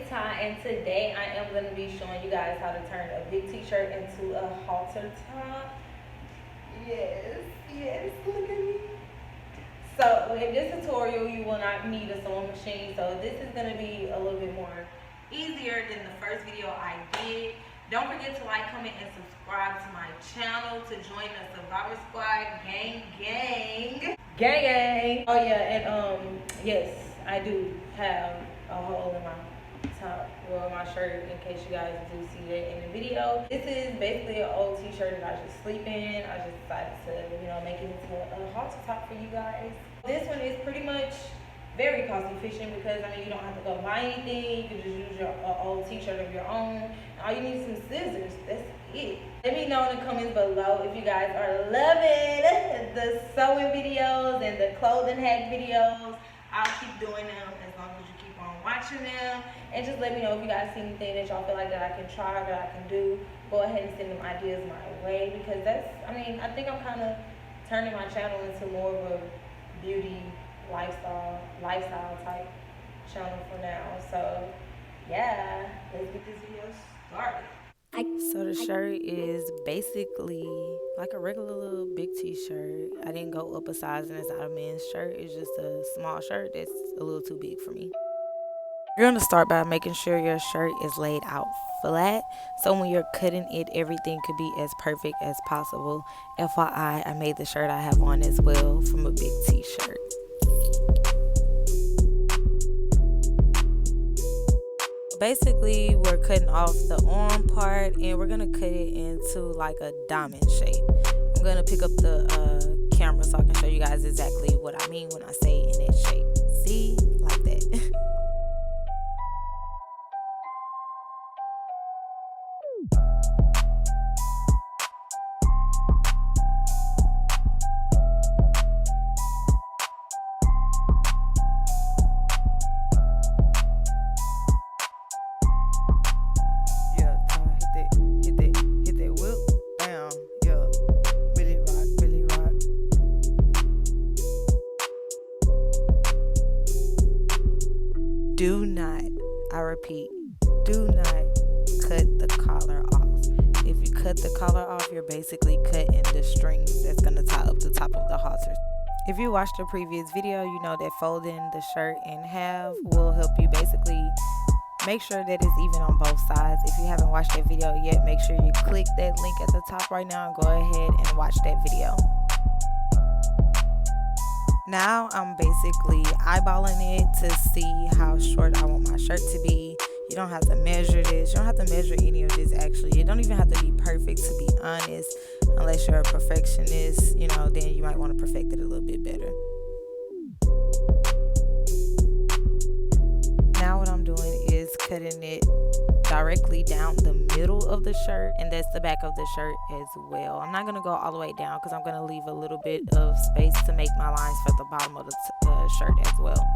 Ty, and today I am going to be showing you guys how to turn a big t-shirt into a halter top. Yes, look at me. So in this tutorial, you will not need a sewing machine, so this is going to be a little bit more easier than the first video I did. Don't forget to like, comment, and subscribe to my channel to join the Survivor Squad gang. Oh yeah, and yes, I do have a hole in my top, well, my shirt, in case you guys do see that in the video. This is basically an old t-shirt that I just sleep in. I just decided to, make it into a halter top for you guys. This one is pretty much very cost efficient because you don't have to go buy anything. You can just use your old t-shirt of your own. All you need is some scissors. That's it. Let me know in the comments below if you guys are loving the sewing videos and the clothing hack videos. I'll keep doing them as long as you keep on watching them. And just let me know if you guys see anything that y'all feel like that I can try, that I can do. Go ahead and send them ideas my way, because that's, I think I'm kind of turning my channel into more of a beauty lifestyle type channel for now. So yeah, let's get this video started. So the shirt is basically like a regular little big t-shirt. I didn't go up a size, and it's not a men's shirt. It's just a small shirt that's a little too big for me. You're going to start by making sure your shirt is laid out flat, so when you're cutting it, everything could be as perfect as possible. FYI, I made the shirt I have on as well from a big t-shirt. Basically, we're cutting off the arm part, and we're gonna cut it into like a diamond shape. I'm gonna pick up the camera so I can show you guys exactly what I mean when I say in that shape. See, like that. Do not, I repeat, do not cut the collar off. If you cut the collar off, you're basically cutting the strings that's going to tie up the top of the halter. If you watched the previous video, you know that folding the shirt in half will help you basically make sure that it's even on both sides. If you haven't watched that video yet, make sure you click that link at the top right now and go ahead and watch that video. Now I'm basically eyeballing it to see how short I want my shirt to be. You don't have to measure this. You don't have to measure any of this actually. It don't even have to be perfect, to be honest. Unless you're a perfectionist, then you might want to perfect it a little bit better. Now what I'm doing is cutting it directly down the middle of the shirt, and that's the back of the shirt as well. I'm not going to go all the way down because I'm going to leave a little bit of space to make my lines for the bottom of the shirt as well.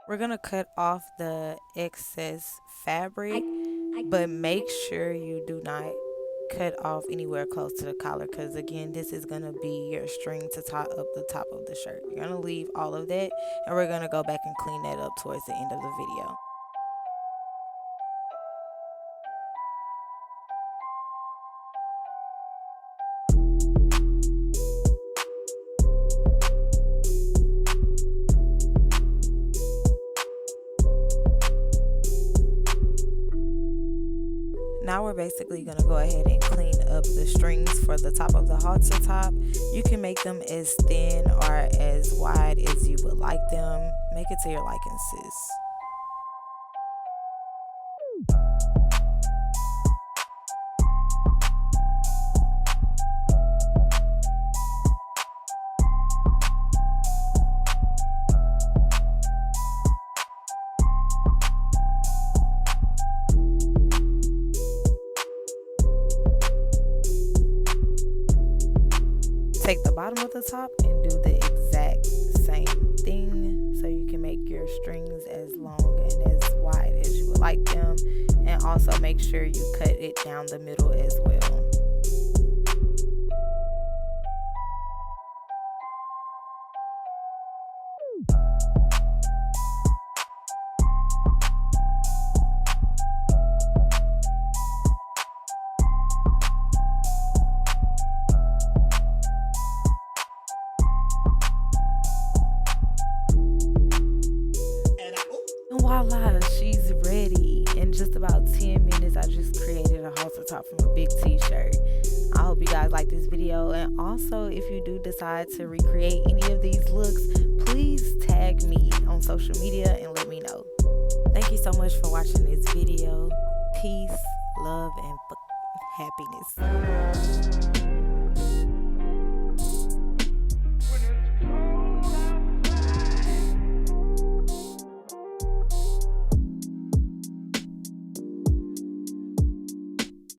We're going to cut off the excess fabric, but make sure you do not cut off anywhere close to the collar, because again, this is going to be your string to tie up the top of the shirt. You're going to leave all of that, and we're going to go back and clean that up towards the end of the video. Now we're basically going to go ahead and clean up the strings for the top of the halter top. You can make them as thin or as wide as you would like them. Make it to your liking, sis. Take the bottom of the top and do the exact same thing so you can make your strings as long and as wide as also make sure you cut it down the middle as well. And voila, she's ready. In just about 10 minutes, I just created a halter top from a big t-shirt. I hope you guys like this video. And also, if you do decide to recreate any of these looks, please tag me on social media and let me know. Thank you so much for watching this video. Peace, love, and happiness.